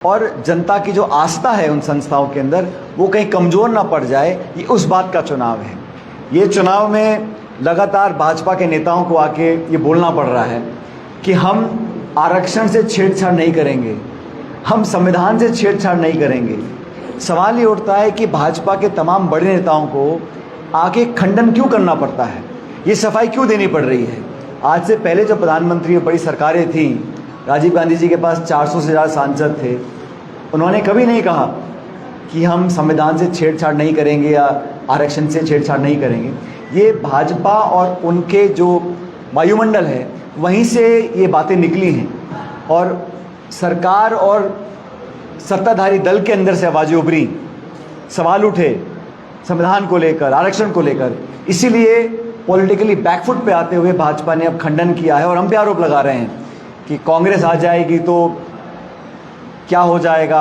और जनता की जो आस्था है उन संस्थाओं के अंदर वो कहीं कमज़ोर ना पड़ जाए, ये उस बात का चुनाव है। ये चुनाव में लगातार भाजपा के नेताओं को आके ये बोलना पड़ रहा है कि हम आरक्षण से छेड़छाड़ नहीं करेंगे, हम संविधान से छेड़छाड़ नहीं करेंगे। सवाल ये उठता है कि भाजपा के तमाम बड़े नेताओं को आके खंडन क्यों करना पड़ता है, ये सफाई क्यों देनी पड़ रही है। आज से पहले जो प्रधानमंत्री बड़ी सरकारें थीं, राजीव गांधी जी के पास 400 से ज़्यादा सांसद थे, उन्होंने कभी नहीं कहा कि हम संविधान से छेड़छाड़ नहीं करेंगे या आरक्षण से छेड़छाड़ नहीं करेंगे। ये भाजपा और उनके जो वायुमंडल है वहीं से ये बातें निकली हैं और सरकार और सत्ताधारी दल के अंदर से आवाज़ें उभरी, सवाल उठे संविधान को लेकर, आरक्षण को लेकर। इसीलिए पॉलिटिकली बैकफुट पे आते हुए भाजपा ने अब खंडन किया है और हम पे आरोप लगा रहे हैं कि कांग्रेस आ जाएगी तो क्या हो जाएगा,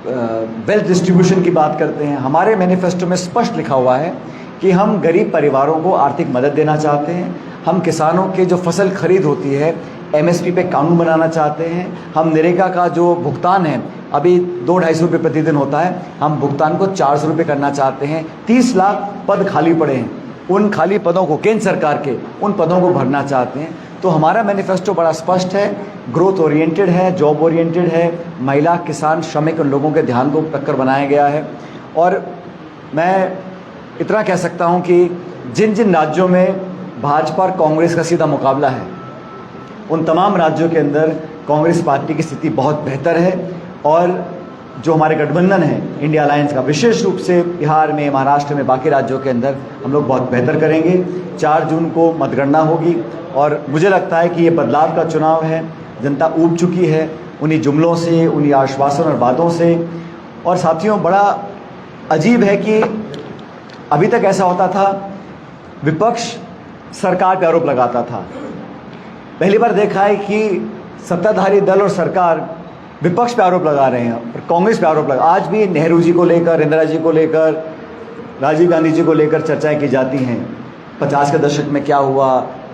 वेल्थ डिस्ट्रीब्यूशन की बात करते हैं। हमारे मैनिफेस्टो में स्पष्ट लिखा हुआ है कि हम गरीब परिवारों को आर्थिक मदद देना चाहते हैं, हम किसानों के जो फसल खरीद होती है एमएसपी पे कानून बनाना चाहते हैं, हम नरेगा का जो भुगतान है अभी 200-250 रुपये प्रतिदिन होता है, हम भुगतान को 400 रुपये करना चाहते हैं। 30 लाख पद खाली पड़े हैं, उन खाली पदों को केंद्र सरकार के उन पदों को भरना चाहते हैं। तो हमारा मैनिफेस्टो बड़ा स्पष्ट है, ग्रोथ ओरिएंटेड है, जॉब ओरिएंटेड है, महिला, किसान, श्रमिक उन लोगों के ध्यान को रखकर बनाया गया है। और मैं इतना कह सकता हूं कि जिन जिन राज्यों में भाजपा और कांग्रेस का सीधा मुकाबला है उन तमाम राज्यों के अंदर कांग्रेस पार्टी की स्थिति बहुत बेहतर है और जो हमारे गठबंधन है इंडिया अलायंस का, विशेष रूप से बिहार में, महाराष्ट्र में, बाकी राज्यों के अंदर हम लोग बहुत बेहतर करेंगे। 4 जून को मतगणना होगी और मुझे लगता है कि ये बदलाव का चुनाव है। जनता ऊब चुकी है उन्हीं जुमलों से, उन्हीं आश्वासन और बातों से। और साथियों, बड़ा अजीब है कि अभी तक ऐसा होता था, विपक्ष सरकार पर आरोप लगाता था। पहली बार देखा है कि सत्ताधारी दल और सरकार विपक्ष पे आरोप लगा रहे हैं और कांग्रेस पे आरोप लगा। आज भी नेहरू जी को लेकर, इंदिरा जी को लेकर, राजीव गांधी जी को लेकर चर्चाएं की जाती हैं। 50 के दशक में क्या हुआ,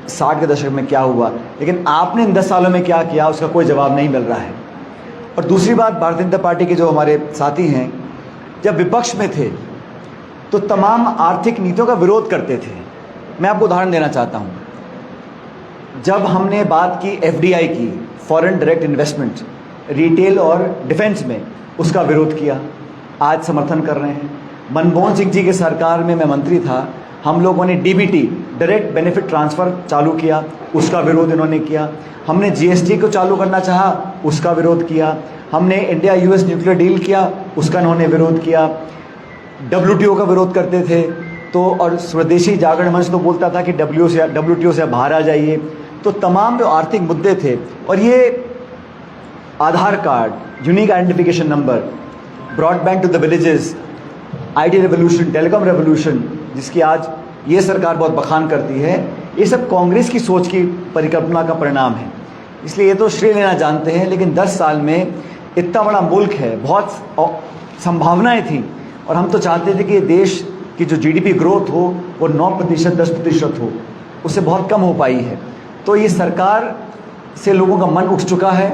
60 के दशक में क्या हुआ, लेकिन आपने इन 10 सालों में क्या किया उसका कोई जवाब नहीं मिल रहा है। और दूसरी बात, भारतीय जनता पार्टी के जो हमारे साथी हैं, जब विपक्ष में थे तो तमाम आर्थिक नीतियों का विरोध करते थे। मैं आपको उदाहरण देना चाहता हूँ। जब हमने बात की एफडीआई की, फॉरेन डायरेक्ट इन्वेस्टमेंट, रिटेल और डिफेंस में, उसका विरोध किया, आज समर्थन कर रहे हैं। मनमोहन सिंह जी की सरकार में मैं मंत्री था, हम लोगों ने डीबीटी, डायरेक्ट बेनिफिट ट्रांसफ़र चालू किया, उसका विरोध इन्होंने किया। हमने जीएसटी को चालू करना चाहा, उसका विरोध किया। हमने इंडिया यूएस न्यूक्लियर डील किया, उसका इन्होंने विरोध किया। डब्ल्यूटीओ का विरोध करते थे तो, और स्वदेशी जागरण मंच तो बोलता था कि डब्ल्यूटीओ से बाहर आ जाइए। तो तमाम जो आर्थिक मुद्दे थे, और ये Aadhaar card, unique identification number, broadband to the villages, IT revolution, telecom revolution, जिसकी आज ये सरकार बहुत बखान करती है, ये सब कांग्रेस की सोच की परिकल्पना का परिणाम है। इसलिए ये तो श्रेय लेना जानते हैं, लेकिन 10 साल में इतना बड़ा मुल्क है, बहुत संभावनाएं थी और हम तो चाहते थे कि देश की जो जीडीपी ग्रोथ हो वो 9%, 10% हो, उससे बहुत कम हो पाई है। तो ये सरकार से लोगों का मन उठ चुका है